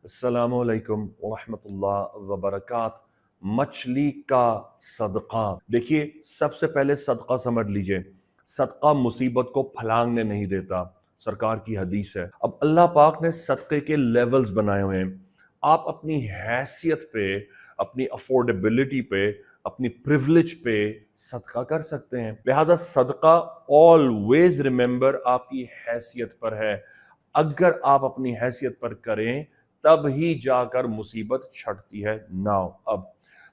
अस्सलामुअलैकुम वरहमतुल्लाह वबरकात। मछली का सदका। देखिए, सबसे पहले सदका समझ लीजिए। सदका मुसीबत को फलांगने नहीं देता, सरकार की हदीस है। अब अल्लाह पाक ने सदक़े के लेवल्स बनाए हुए हैं। आप अपनी हैसियत पे, अपनी अफोर्डेबिलिटी पे, अपनी प्रिविलेज पे सदका कर सकते हैं। लिहाजा सदका ऑलवेज रिमेंबर आपकी हैसियत पर है। अगर आप अपनी हैसियत पर करें तब ही जाकर मुसीबत छटती है। नाउ अब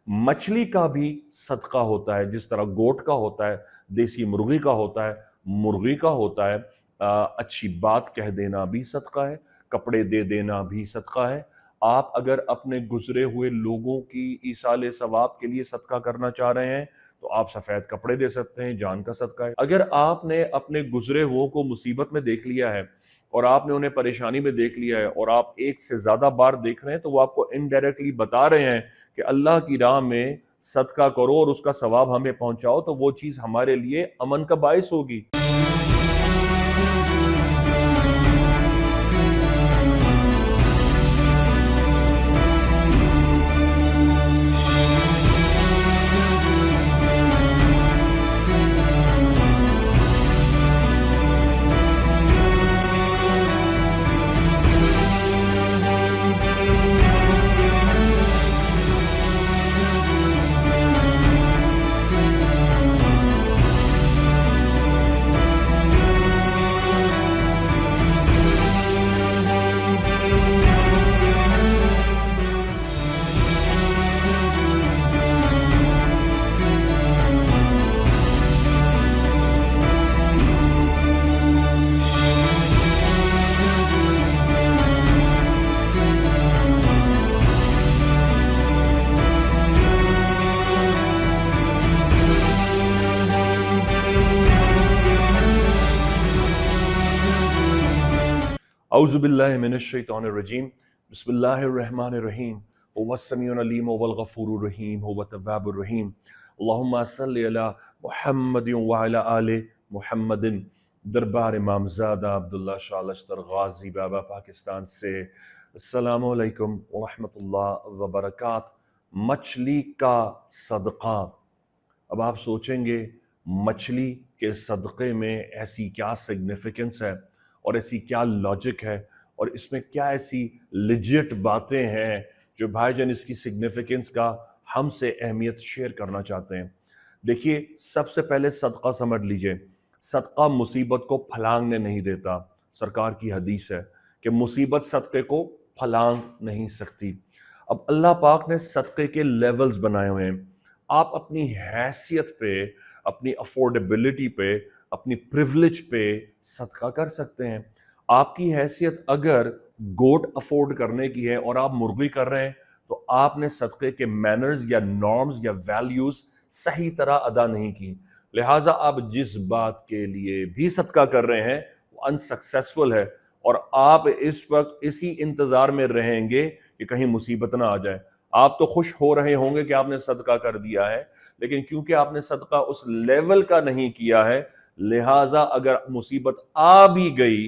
मछली का भी सदका होता है, जिस तरह गोट का होता है, देसी मुर्गी का होता है, मुर्गी का होता है। अच्छी बात कह देना भी सदका है, कपड़े दे देना भी सदका है। आप अगर अपने गुजरे हुए लोगों की ईसाले सवाब के लिए सदका करना चाह रहे हैं तो आप सफेद कपड़े दे सकते हैं, जान का सदका है। अगर आपने अपने गुजरे हुओं को मुसीबत में देख लिया है और आपने उन्हें परेशानी में देख लिया है और आप एक से ज्यादा बार देख रहे हैं, तो वो आपको इनडायरेक्टली बता रहे हैं कि अल्लाह की राह में सदका करो और उसका सवाब हमें पहुंचाओ, तो वो चीज हमारे लिए अमन का बायस होगी। औज़ुबिल्लाहि मिनश्शैतानिर्रजीम। बिस्मिल्लाहिर्रहमानिर्रहीम। हुवस्समीउल अलीम वल गफूरुर रहीम हुव तव्वाबुर रहीम। अल्लाहुम्मा सल्लि अला मुहम्मदिन व अला आले मुहम्मदिन। दरबार इमामज़ादा अब्दुल्ला शाह लश्तर गाजी बाबा पाकिस्तान से अस्सलामु अलैकुम व रहमतुल्लाह व बरकात। मछली का सदका। अब आप सोचेंगे, मछली के सदक़े में ऐसी क्या सिग्निफिकेंस है और ऐसी क्या लॉजिक है और इसमें क्या ऐसी लिजिट बातें हैं जो भाईजान इसकी सिग्निफिकेंस का हमसे अहमियत शेयर करना चाहते हैं। देखिए, सबसे पहले सदका समझ लीजिए। सदका मुसीबत को फलांगने नहीं देता, सरकार की हदीस है कि मुसीबत सदक़े को फलांग नहीं सकती। अब अल्लाह पाक ने सदक़े के लेवल्स बनाए हुए हैं। आप अपनी हैसियत पे, अपनी अफोर्डेबिलिटी पे, अपनी प्रिविलेज पे सदका कर सकते हैं। आपकी हैसियत अगर गोट अफोर्ड करने की है और आप मुर्गी कर रहे हैं, तो आपने सदक़े के मैनर्स या नॉर्म्स या वैल्यूज सही तरह अदा नहीं की। लिहाजा आप जिस बात के लिए भी सदका कर रहे हैं वो अनसक्सेसफुल है और आप इस वक्त इसी इंतजार में रहेंगे कि कहीं मुसीबत ना आ जाए। आप तो खुश हो रहे होंगे कि आपने सदका कर दिया है, लेकिन क्योंकि आपने सदका उस लेवल का नहीं किया है, लिहाजा अगर मुसीबत आ भी गई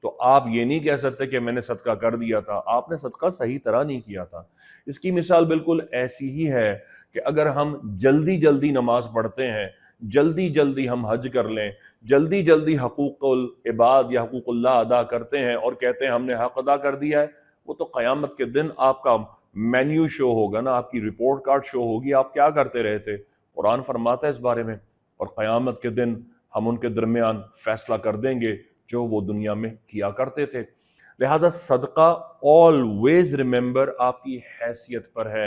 तो आप ये नहीं कह सकते कि मैंने सदका कर दिया था, आपने सदका सही तरह नहीं किया था। इसकी मिसाल बिल्कुल ऐसी ही है कि अगर हम जल्दी जल्दी नमाज पढ़ते हैं, जल्दी जल्दी हम हज कर लें, जल्दी जल्दी हकूकुल इबाद या हकूकुल्लाह अदा करते हैं और कहते हैं हमने हक अदा कर दिया है, वो तो क़यामत के दिन आपका मेन्यू शो होगा ना, आपकी रिपोर्ट कार्ड शो होगी, आप क्या करते रहे थे। कुरान फरमाता है इस बारे में, और क़यामत के दिन हम उनके दरमियान फैसला कर देंगे जो वो दुनिया में किया करते थे। लिहाजा सदका ऑलवेज रिमेंबर आपकी हैसियत पर है।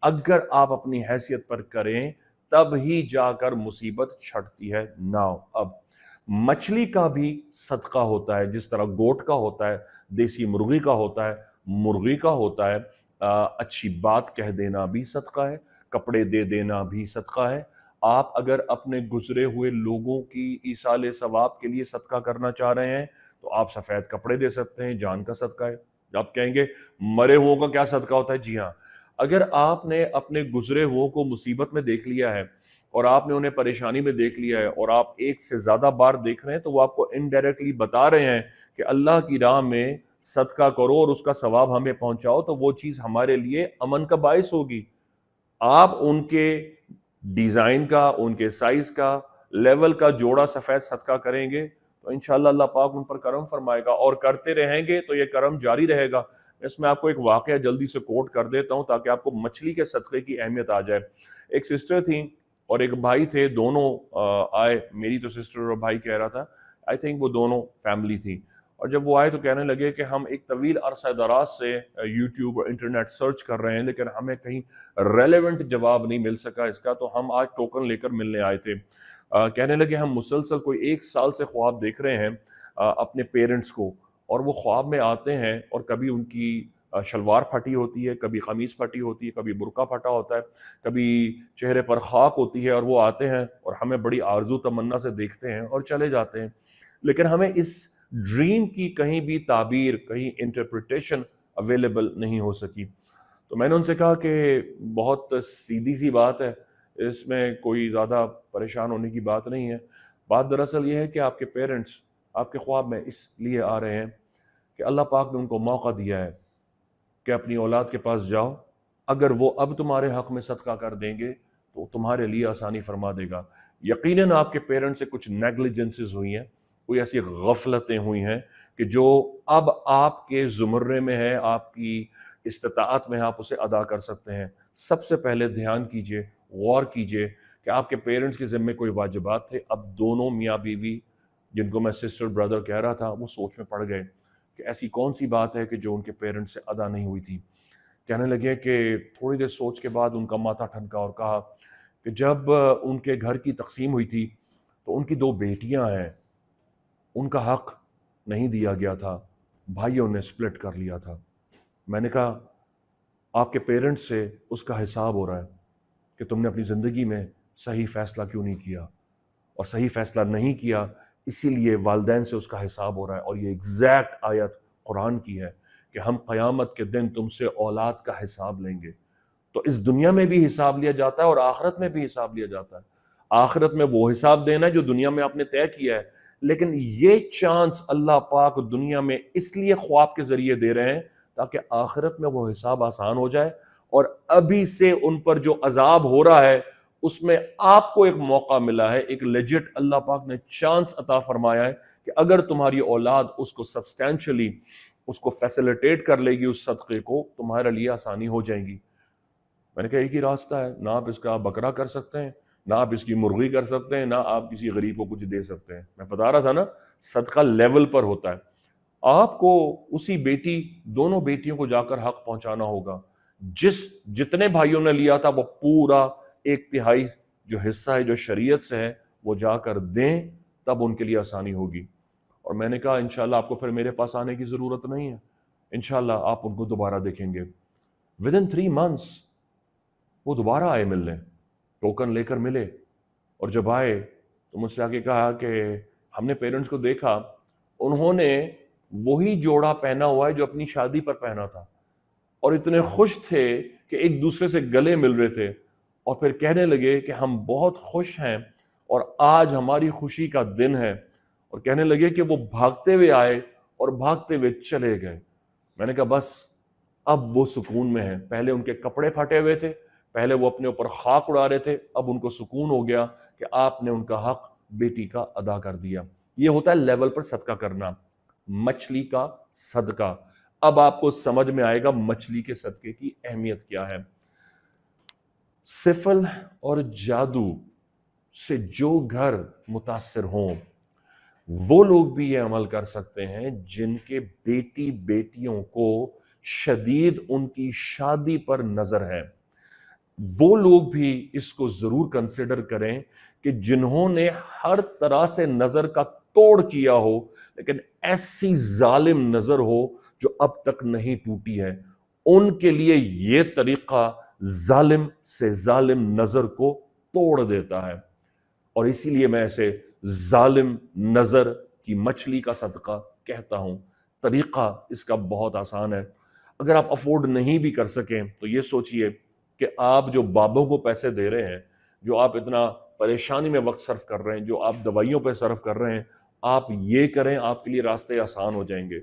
अगर आप अपनी हैसियत पर करें तब ही जाकर मुसीबत छटती है। नाउ अब मछली का भी सदका होता है, जिस तरह गोट का होता है, देसी मुर्गी का होता है, मुर्गी का होता है। अच्छी बात कह देना भी सदका है, कपड़े दे देना भी सदका है। आप अगर अपने गुजरे हुए लोगों की ईसाले सवाब के लिए सदका करना चाह रहे हैं तो आप सफेद कपड़े दे सकते हैं, जान का सदका है। आप कहेंगे मरे हुओं का क्या सदका होता है? जी हाँ, अगर आपने अपने गुजरे हुओं को मुसीबत में देख लिया है और आपने उन्हें परेशानी में देख लिया है और आप एक से ज्यादा बार देख रहे हैं, तो वो आपको इनडायरेक्टली बता रहे हैं कि अल्लाह की राह में सदका करो और उसका सवाब हमें पहुंचाओ, तो वो चीज़ हमारे लिए अमन का बायस होगी। आप उनके डिज़ाइन का, उनके साइज का, लेवल का जोड़ा सफ़ेद सदका करेंगे तो इंशाअल्लाह अल्लाह पाक उन पर करम फरमाएगा, और करते रहेंगे तो ये करम जारी रहेगा। इसमें आपको एक वाक़या जल्दी से कोट कर देता हूँ ताकि आपको मछली के सदक़े की अहमियत आ जाए। एक सिस्टर थी और एक भाई थे, दोनों आए। मेरी तो सिस्टर और भाई कह रहा था, आई थिंक वो दोनों फैमिली थी। और जब वो आए तो कहने लगे कि हम एक तवील अरसा दराज से यूट्यूब और इंटरनेट सर्च कर रहे हैं, लेकिन हमें कहीं रेलेवेंट जवाब नहीं मिल सका इसका, तो हम आज टोकन लेकर मिलने आए थे। कहने लगे हम मुसलसल कोई 1 साल से ख्वाब देख रहे हैं अपने पेरेंट्स को, और वो ख्वाब में आते हैं और कभी उनकी शलवार फटी होती है, कभी कमीज़ फटी होती है, कभी बुर्का फटा होता है, कभी चेहरे पर खाक होती है, और वो आते हैं और हमें बड़ी आरजू तमन्ना से देखते हैं और चले जाते हैं। लेकिन हमें इस ड्रीम की कहीं भी ताबीर, कहीं इंटरप्रिटेशन अवेलेबल नहीं हो सकी। तो मैंने उनसे कहा कि बहुत सीधी सी बात है, इसमें कोई ज़्यादा परेशान होने की बात नहीं है। बात दरअसल ये है कि आपके पेरेंट्स आपके ख्वाब में इसलिए आ रहे हैं कि अल्लाह पाक ने उनको मौका दिया है कि अपनी औलाद के पास जाओ, अगर वो अब तुम्हारे हक़ में सदका कर देंगे तो तुम्हारे लिए आसानी फरमा देगा। यकीनन आपके पेरेंट्स से कुछ नेग्लिजेंसेस हुई हैं, कोई ऐसी गफलतें हुई हैं कि जो अब आपके ज़ुमरे में है, आपकी इस्तिताअत में है, आप उसे अदा कर सकते हैं। सबसे पहले ध्यान कीजिए, गौर कीजिए कि आपके पेरेंट्स के ज़िम्मे कोई वाजिबात थे। अब दोनों मियाँ बीवी, जिनको मैं सिस्टर ब्रदर कह रहा था, वो सोच में पड़ गए कि ऐसी कौन सी बात है कि जो उनके पेरेंट्स से अदा नहीं हुई थी। कहने लगे कि थोड़ी देर सोच के बाद उनका माथा ठनका और कहा कि जब उनके घर की तकसीम हुई थी तो उनकी 2 बेटियां हैं, उनका हक नहीं दिया गया था, भाइयों ने स्प्लिट कर लिया था। मैंने कहा आपके पेरेंट्स से उसका हिसाब हो रहा है कि तुमने अपनी ज़िंदगी में सही फ़ैसला क्यों नहीं किया, और सही फ़ैसला नहीं किया इसीलिए वालिदैन से उसका हिसाब हो रहा है। और ये एग्जैक्ट आयत कुरान की है कि हम क़यामत के दिन तुमसे औलाद का हिसाब लेंगे। तो इस दुनिया में भी हिसाब लिया जाता है और आखिरत में भी हिसाब लिया जाता है। आखिरत में वो हिसाब देना है जो दुनिया में आपने तय किया है, लेकिन ये चांस अल्लाह पाक दुनिया में इसलिए ख्वाब के जरिए दे रहे हैं ताकि आखिरत में वो हिसाब आसान हो जाए, और अभी से उन पर जो अजाब हो रहा है उसमें आपको एक मौका मिला है, एक लेजिट अल्लाह पाक ने चांस अता फरमाया है कि अगर तुम्हारी औलाद उसको सब्सटैंशियली उसको फैसिलिटेट कर लेगी, उस सदक़े को, तुम्हारे लिए आसानी हो जाएगी। मैंने कहा एक ही रास्ता है, ना आप इसका बकरा कर सकते हैं, ना आप इसकी मुर्गी कर सकते हैं, ना आप किसी गरीब को कुछ दे सकते हैं। मैं बता रहा था ना, सदका लेवल पर होता है। आपको उसी बेटी, दोनों बेटियों को जाकर हक पहुंचाना होगा। जितने भाइयों ने लिया था वो पूरा 1/3 जो हिस्सा है जो शरीयत से है वो जाकर दें, तब उनके लिए आसानी होगी। और मैंने कहा इंशाल्लाह आपको फिर मेरे पास आने की ज़रूरत नहीं है, इंशाल्लाह आप उनको दोबारा देखेंगे। विदिन 3 मंथ्स वो दोबारा आए मिलने, टोकन लेकर मिले, और जब आए तो मुझसे आके कहा कि हमने पेरेंट्स को देखा, उन्होंने वही जोड़ा पहना हुआ है जो अपनी शादी पर पहना था, और इतने खुश थे कि एक दूसरे से गले मिल रहे थे, और फिर कहने लगे कि हम बहुत खुश हैं और आज हमारी खुशी का दिन है। और कहने लगे कि वो भागते हुए आए और भागते हुए चले गए। मैंने कहा बस अब वो सुकून में है। पहले उनके कपड़े फटे हुए थे, पहले वो अपने ऊपर खाक उड़ा रहे थे, अब उनको सुकून हो गया कि आपने उनका हक बेटी का अदा कर दिया। ये होता है लेवल पर सदका करना, मछली का सदका। अब आपको समझ में आएगा मछली के सदके की अहमियत क्या है। सिफल और जादू से जो घर मुतासिर हों, वो लोग भी ये अमल कर सकते हैं जिनके बेटी बेटियों को शदीद उनकी शादी पर नजर है। वो लोग भी इसको जरूर कंसिडर करें कि जिन्होंने हर तरह से नजर का तोड़ किया हो, लेकिन ऐसी जालिम नजर हो जो अब तक नहीं टूटी है, उनके लिए ये तरीका जालिम से जालिम नजर को तोड़ देता है। और इसीलिए मैं ऐसे जालिम नजर की मछली का सदका कहता हूं। तरीका इसका बहुत आसान है। अगर आप अफोर्ड नहीं भी कर सकें तो ये सोचिए कि आप जो बाबों को पैसे दे रहे हैं, जो आप इतना परेशानी में वक्त सर्फ कर रहे हैं, जो आप दवाइयों पर सर्फ कर रहे हैं, आप ये करें, आपके लिए रास्ते आसान हो जाएंगे।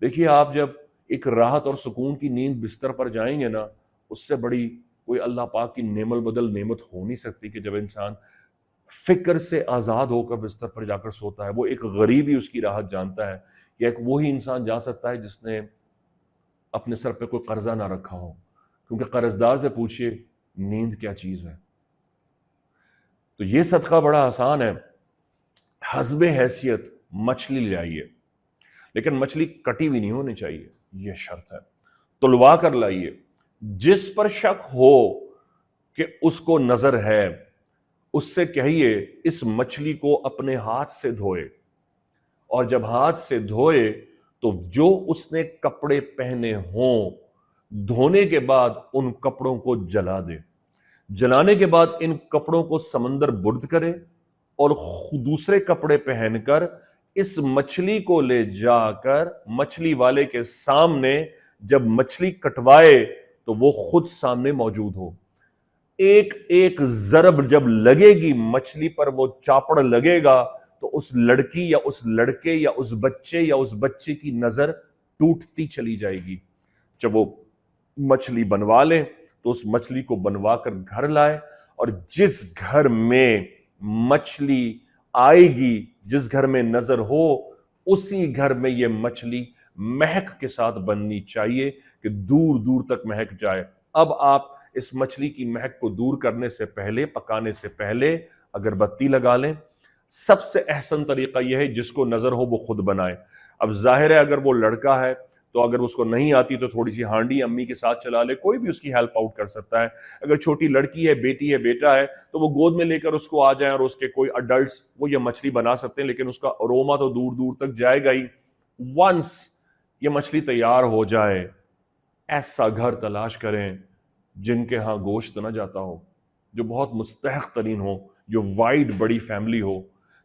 देखिए, आप जब एक राहत और सुकून की नींद बिस्तर पर जाएंगे ना, उससे बड़ी कोई अल्लाह पाक की नेमल बदल नेमत हो नहीं सकती कि जब इंसान फिक्र से आज़ाद होकर बिस्तर पर जाकर सोता है। वो एक गरीब ही उसकी राहत जानता है, या एक वही इंसान जा सकता है जिसने अपने सर पे कोई कर्जा ना रखा हो, क्योंकि कर्जदार से पूछिए नींद क्या चीज़ है। तो ये सदका बड़ा आसान है। हस्बे हैसियत मछली ले आइए, लेकिन मछली कटी हुई नहीं होनी चाहिए, यह शर्त है। तुलवा कर लाइए। जिस पर शक हो कि उसको नजर है, उससे कहिए इस मछली को अपने हाथ से धोए, और जब हाथ से धोए तो जो उसने कपड़े पहने हों, धोने के बाद उन कपड़ों को जला दे। जलाने के बाद इन कपड़ों को समंदर बुर्द करे और दूसरे कपड़े पहनकर इस मछली को ले जाकर मछली वाले के सामने जब मछली कटवाए तो वो खुद सामने मौजूद हो। एक एक जरब जब लगेगी मछली पर, वो चापड़ लगेगा, तो उस लड़की या उस लड़के या उस बच्चे या उस बच्चे की नजर टूटती चली जाएगी। जब वो मछली बनवा लें तो उस मछली को बनवा कर घर लाए, और जिस घर में मछली आएगी, जिस घर में नजर हो, उसी घर में ये मछली महक के साथ बननी चाहिए कि दूर दूर तक महक जाए। अब आप इस मछली की महक को दूर करने से पहले, पकाने से पहले अगरबत्ती लगा लें। सबसे अहसन तरीका यह है जिसको नजर हो वो खुद बनाए। अब जाहिर है अगर वो लड़का है तो अगर उसको नहीं आती तो थोड़ी सी हांडी अम्मी के साथ चला ले, कोई भी उसकी हेल्प आउट कर सकता है। अगर छोटी लड़की है, बेटी है, बेटा है, तो वो गोद में लेकर उसको आ जाए, और उसके कोई अडल्ट्स वो ये मछली बना सकते हैं, लेकिन उसका अरोमा तो दूर दूर तक जाएगा ही। वंस ये मछली तैयार हो जाए, ऐसा घर तलाश करें जिनके यहाँ गोश्त ना जाता हो, जो बहुत मुस्तहक तरीन हो, जो वाइड बड़ी फैमिली हो।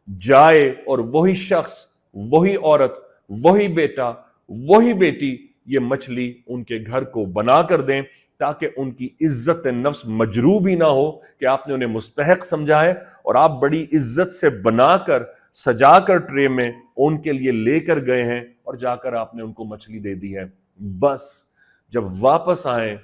जाए और वही शख्स, वही औरत, वही बेटा, वही बेटी ये मछली उनके घर को बना कर दें, ताकि उनकी इज्जत नफ्स मजरूब ही ना हो कि आपने उन्हें मुस्तहक समझा है और आप बड़ी इज्जत से बनाकर सजाकर ट्रे में उनके लिए लेकर गए हैं और जाकर आपने उनको मछली दे दी है। बस जब वापस आए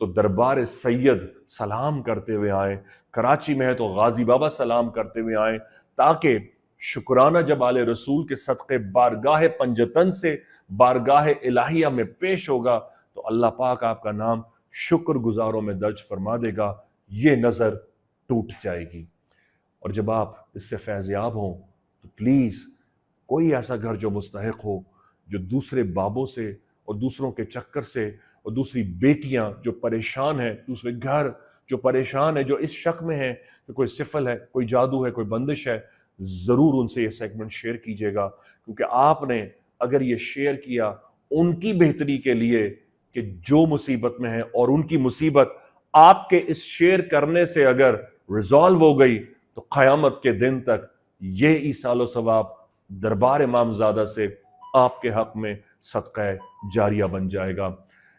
तो दरबार सैयद सलाम करते हुए आए, कराची में है तो गाजी बाबा सलाम करते हुए आए, ताकि शुक्राना जब आले रसूल के सदक़े बारगाह पंजतन से बारगाह इलाहिया में पेश होगा तो अल्लाह पाक आपका नाम शुक्रगुजारों में दर्ज फरमा देगा। ये नज़र टूट जाएगी। और जब आप इससे फैज़याब हों तो प्लीज़ कोई ऐसा घर जो मुस्तहिक हो, जो दूसरे बाबों से और दूसरों के चक्कर से, और दूसरी बेटियां जो परेशान है, दूसरे घर जो परेशान है, जो इस शक में है कि कोई सिफल है, कोई जादू है, कोई बंदिश है, ज़रूर उनसे ये सेगमेंट शेयर कीजिएगा। क्योंकि आपने अगर ये शेयर किया उनकी बेहतरी के लिए कि जो मुसीबत में है, और उनकी मुसीबत आपके इस शेयर करने से अगर रिजॉल्व हो गई तो क़यामत के दिन तक ये ईसालो सवाब दरबार इमामज़ादा से आपके हक में सदक़ा जारिया बन जाएगा।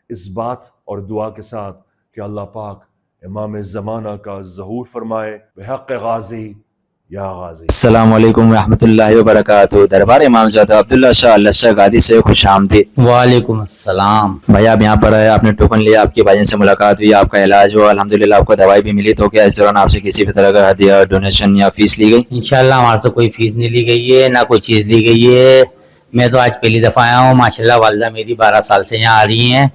इस बात और दुआ के साथ कि अल्लाह पाक इमाम ज़माना का ज़हूर फरमाए, बिहक़्क़ गाज़ी या गाज़ी। अस्सलामु अलैकुम रहमतुल्लाहि व बरकातुहू। दरबार इमामज़ादा अब्दुल्ला शाह अल्लाह गादी से खुशामदीद। वालेकुम अस्सलाम। भाई आप यहाँ पर आए, आपने टोकन लिया, आपकी भाईजान से मुलाकात हुई, आपका इलाज हुआ, अल्हम्दुलिल्लाह आपको दवाई भी मिली, तो क्या इस दौरान आपसे किसी भी तरह का हदिया, डोनेशन या फीस ली गई? इंशाल्लाह हमारे से कोई फीस नहीं ली गई है, ना कोई चीज़ ली गई है। मैं तो आज पहली दफ़ा आया हूँ। माशाल्लाह वालिदा मेरी 12 साल से यहाँ आ रही हैं,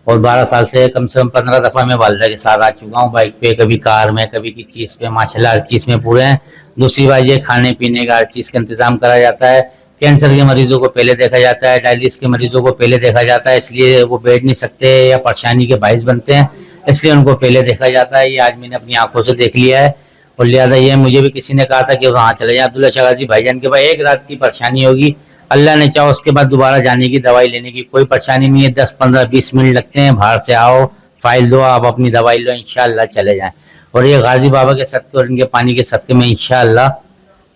और 12 साल से कम 15 दफ़ा मैं वालिदा के साथ आ चुका हूँ, बाइक पे, कभी कार में, कभी किसी चीज़ पे। माशाल्लाह हर चीज़ में पूरे हैं। दूसरी बात ये, खाने पीने का हर चीज़ का इंतज़ाम करा जाता है। कैंसर के मरीजों को पहले देखा जाता है, डायलिसिस के मरीजों को पहले देखा जाता है, इसलिए वो बैठ नहीं सकते या परेशानी के बाइस बनते हैं, इसलिए उनको पहले देखा जाता है। ये आज मैंने अपनी आंखों से देख लिया है। और लिहाजा ये मुझे भी किसी ने कहा था कि वहाँ चले जाए अब्दुल्ला शाह गाज़ी भाईजान के पास, एक रात की परेशानी होगी, अल्लाह ने चाहो उसके बाद दोबारा जाने की, दवाई लेने की कोई परेशानी नहीं है। 10, 15, 20 मिनट लगते हैं। बाहर से आओ, फाइल दो, आप अपनी दवाई लो, इंशाअल्लाह चले जाएं। और ये गाजी बाबा के सदके और इनके पानी के सदके में इंशाअल्लाह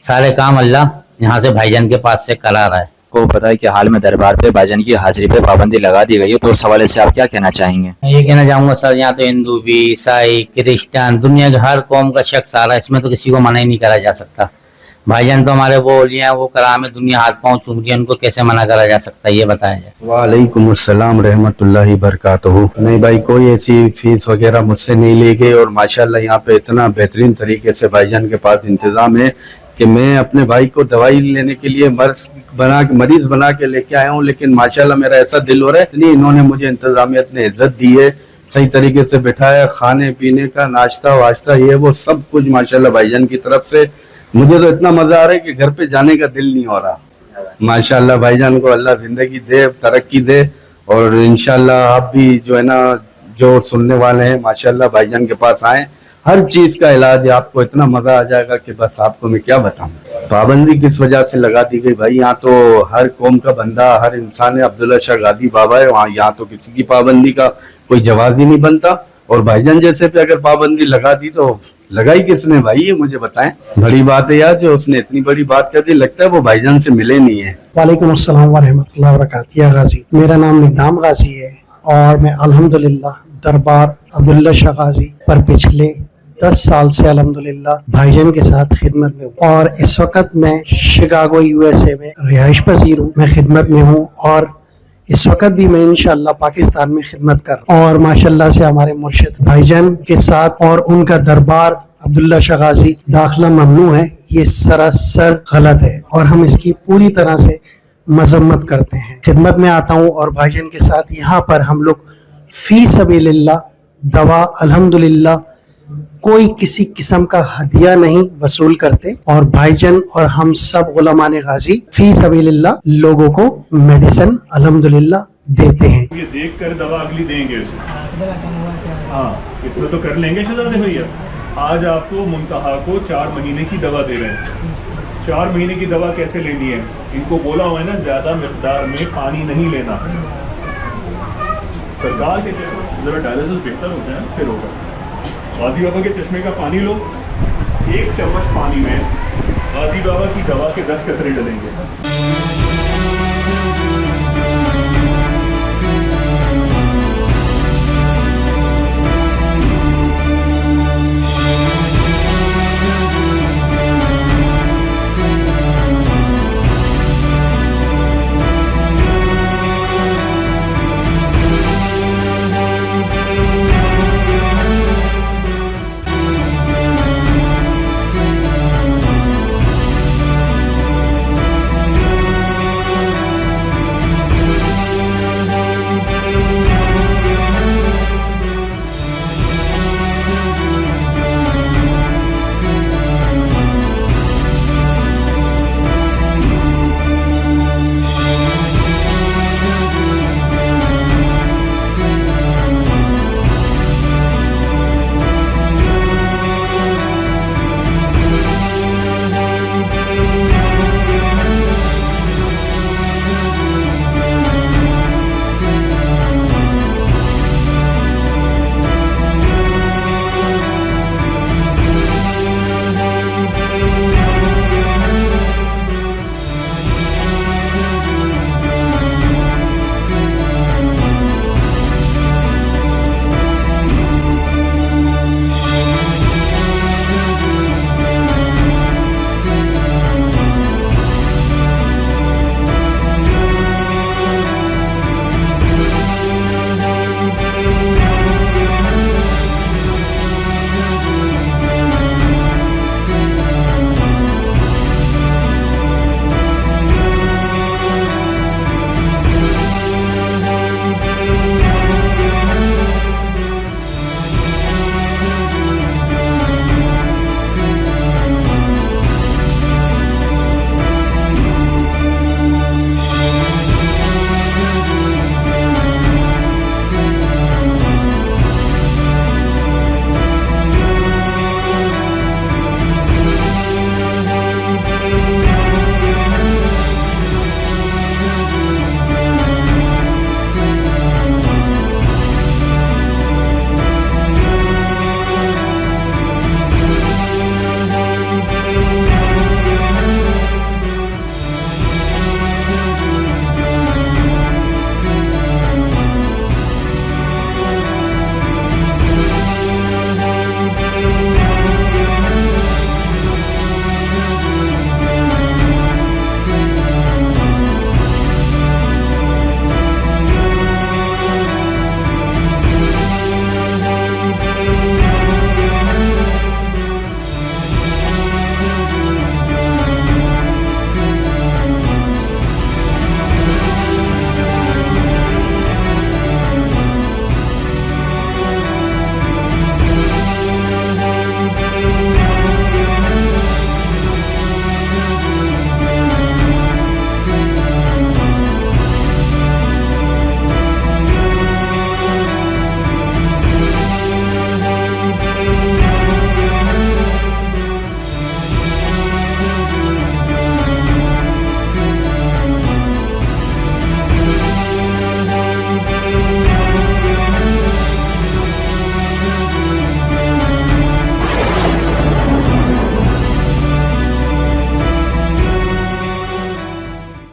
सारे काम अल्लाह यहाँ से भाईजान के पास से करा रहा है। को पता है कि हाल में दरबार पे भाईजान की हाजिरी पे पाबंदी लगा दी गई है, तो उस हवाले से आप क्या कहना चाहेंगे? मैं ये कहना चाहूँगा सर, यहाँ तो हिंदू भी, ईसाई, क्रिश्चियन, दुनिया के हर कौम का शख्स आ रहा है, इसमें तो किसी को मना ही नहीं करा जा सकता। भाईजान तो हमारे वो ओलिया वो कराम है, दुनिया हाथ पांव चूम रही है, उनको कैसे मना करा जा सकता है, ये बताया जाए। वालेकुम अस्सलाम रहमतुल्लाहि बरकातहू। नहीं भाई, कोई ऐसी फीस वगैरह मुझसे नहीं ली गई और माशाल्लाह यहाँ पे इतना बेहतरीन तरीके से भाईजान के पास इंतजाम है कि मैं अपने भाई को दवाई लेने के लिए मरीज बना के लेके आया हूँ। लेकिन माशाल्लाह मेरा ऐसा दिल हो रहा है, इतनी इन्होंने मुझे इंतजामियत ने इज्जत दी है, सही तरीके से बिठाया, खाने पीने का नाश्ता वाश्ता ये वो सब कुछ माशाल्लाह भाईजान की तरफ से। मुझे तो इतना मजा आ रहा है कि घर पे जाने का दिल नहीं हो रहा। माशाल्लाह भाईजान को अल्लाह जिंदगी दे, तरक्की दे, और इंशाल्लाह आप भी जो है ना, जो सुनने वाले हैं माशाल्लाह भाईजान के पास आए, हर चीज का इलाज है, आपको इतना मजा आ जाएगा कि बस आपको मैं क्या बताऊं। पाबंदी किस वजह से लगा दी गई भाई, यहाँ तो हर कौम का बंदा, हर इंसान है, अब्दुल्ला शाह गादी बाबा है वहाँ, यहाँ तो किसी की पाबंदी का कोई जवाब ही नहीं बनता। और भाईजान जैसे पे अगर पाबंदी लगा दी तो लगाई किसने भाई, ये मुझे बताएं। बड़ी बात है यार, जो उसने इतनी बड़ी बात कर दी, लगता है वो भाईजान से मिले नहीं है। वालेकुम अस्सलाम वरहमतुल्लाहि वबरकातुहू। या गाजी, मेरा नाम निदाम गाजी है और मैं अल्हम्दुलिल्लाह दरबार अब्दुल्ला शाह गाजी पर पिछले 10 साल से अल्हम्दुलिल्लाह भाईजान के साथ खिदमत में हूँ। और इस वक्त मैं शिकागो USA में रिहाइश पजीर हूँ, मैं खिदमत में हूँ और इस वक्त भी मैं इंशाअल्लाह पाकिस्तान में खिदमत कर रहा हूँ। और माशाअल्लाह से हमारे मुर्शिद भाईजान के साथ और उनका दरबार अब्दुल्ला शाह गाजी दाखिला ममनू है, ये सरासर गलत है और हम इसकी पूरी तरह से मजम्मत करते हैं। खिदमत में आता हूँ और भाईजान के साथ यहाँ पर हम लोग फी सबीलिल्लाह दवा अल्हम्दुलिल्लाह कोई किसी किस्म का हदिया नहीं वसूल करते और भाईजान और हम सब गुलामान गाजी फी सबीलिल्लाह लोगों को मेडिसिन अल्हम्दुलिल्लाह देते हैं। ये देख कर दवा अगली देंगे उसे। हाँ, इतना तो कर लेंगे शहजादे भैया। आज आपको मुंतहा को 4 महीने की दवा दे रहे हैं। 4 महीने की दवा कैसे लेनी है, इनको बोला हुआ है ना, ज्यादा मिकदार में पानी नहीं लेना। सरकार के जरा डायलिसिस बेहतर होता है फिर होगा। गाजी बाबा के चश्मे का पानी लो, 1 चम्मच पानी में गाजी बाबा की दवा के 10 कतरे डलेंगे।